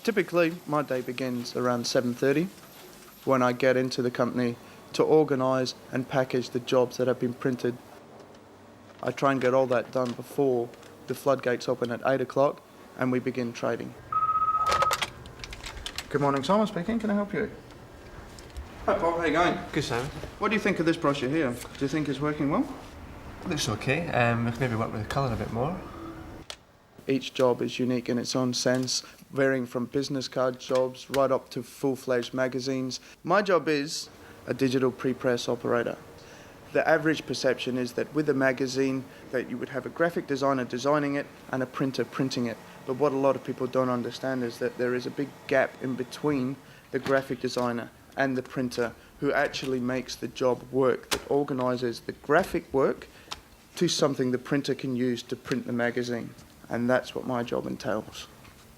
Typically, my day begins around 7:30 when I get into the company to organise and package the jobs that have been printed. I try and get all that done before the floodgates open at 8 o'clock and we begin trading. Good morning, Simon speaking. Can I help you? Hi, Bob. How you going? Good, Simon. What do you think of this brochure here? Do you think it's working well? Looks okay. We could maybe work with the colour a bit more. Each job is unique in its own sense, varying from business card jobs right up to full-fledged magazines. My job is a digital prepress operator. The average perception is that with a magazine that you would have a graphic designer designing it and a printer printing it. But what a lot of people don't understand is that there is a big gap in between the graphic designer and the printer who actually makes the job work, that organises the graphic work to something the printer can use to print the magazine. And that's what my job entails.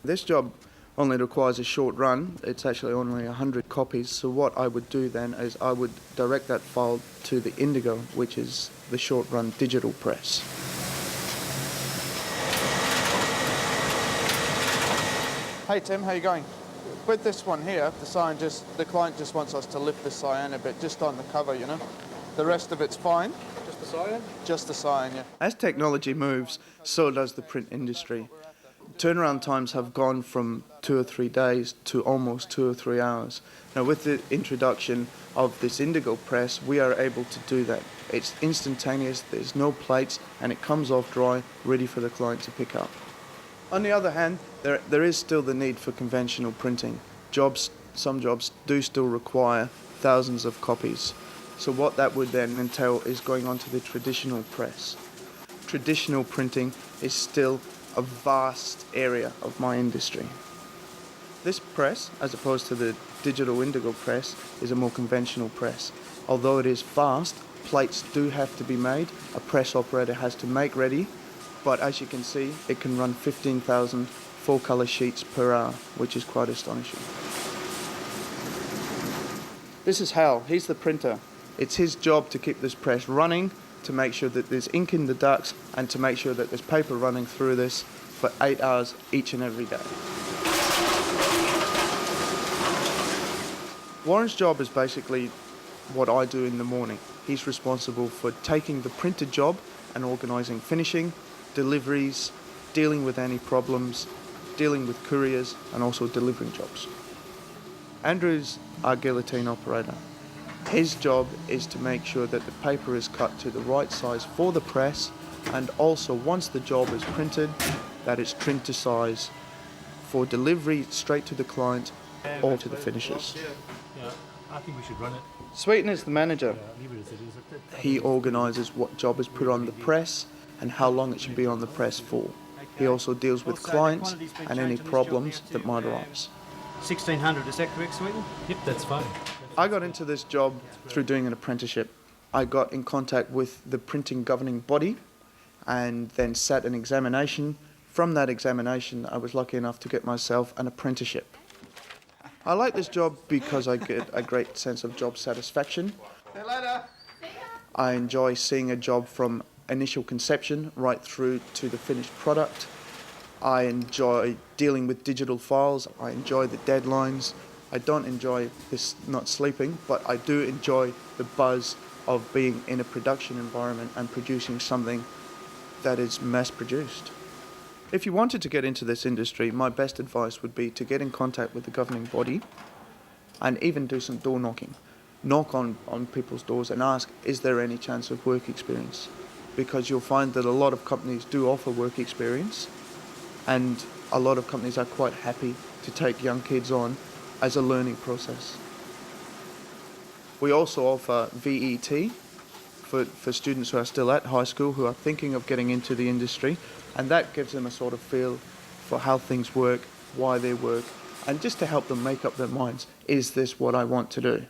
This job only requires a short run. It's actually only 100 copies. So what I would do then is I would direct that file to the Indigo, which is the short run digital press. Hey Tim, how you going? With this one here, the client just wants us to lift the cyan a bit, just on the cover, you know. The rest of it's fine. Just the cyan? Just the cyan, yeah. As technology moves, so does the print industry. Turnaround times have gone from 2 or 3 days to almost 2 or 3 hours. Now, with the introduction of this Indigo press, we are able to do that. It's instantaneous, there's no plates, and it comes off dry, ready for the client to pick up. On the other hand, there is still the need for conventional printing. Some jobs do still require thousands of copies. So what that would then entail is going on to the traditional press. Traditional printing is still a vast area of my industry. This press, as opposed to the digital Indigo press, is a more conventional press. Although it is fast, plates do have to be made. A press operator has to make ready, but as you can see, it can run 15,000 full-colour sheets per hour, which is quite astonishing. This is Hal. He's the printer. It's his job to keep this press running, to make sure that there's ink in the ducts, and to make sure that there's paper running through this for 8 hours each and every day. Warren's job is basically what I do in the morning. He's responsible for taking the printed job and organising finishing, deliveries, dealing with any problems, dealing with couriers, and also delivering jobs. Andrew's our guillotine operator. His job is to make sure that the paper is cut to the right size for the press, and also once the job is printed, that it's trimmed to size for delivery straight to the client or to the finishers. Yeah, I think we should run it. Sweeten is the manager. Yeah, leave it as it is. He organises what job is put on the press and how long it should be on the press for. He also deals with clients and any problems that might arise. 1600, is that correct, Sweeten? Yep, that's fine. I got into this job through doing an apprenticeship. I got in contact with the printing governing body and then sat an examination. From that examination, I was lucky enough to get myself an apprenticeship. I like this job because I get a great sense of job satisfaction. See you later. I enjoy seeing a job from initial conception right through to the finished product. I enjoy dealing with digital files. I enjoy the deadlines. I don't enjoy this not sleeping, but I do enjoy the buzz of being in a production environment and producing something that is mass-produced. If you wanted to get into this industry, my best advice would be to get in contact with the governing body and even do some door knocking. Knock on people's doors and ask, is there any chance of work experience? Because you'll find that a lot of companies do offer work experience, and a lot of companies are quite happy to take young kids on as a learning process. We also offer VET for students who are still at high school, who are thinking of getting into the industry, and that gives them a sort of feel for how things work, why they work, and just to help them make up their minds, is this what I want to do?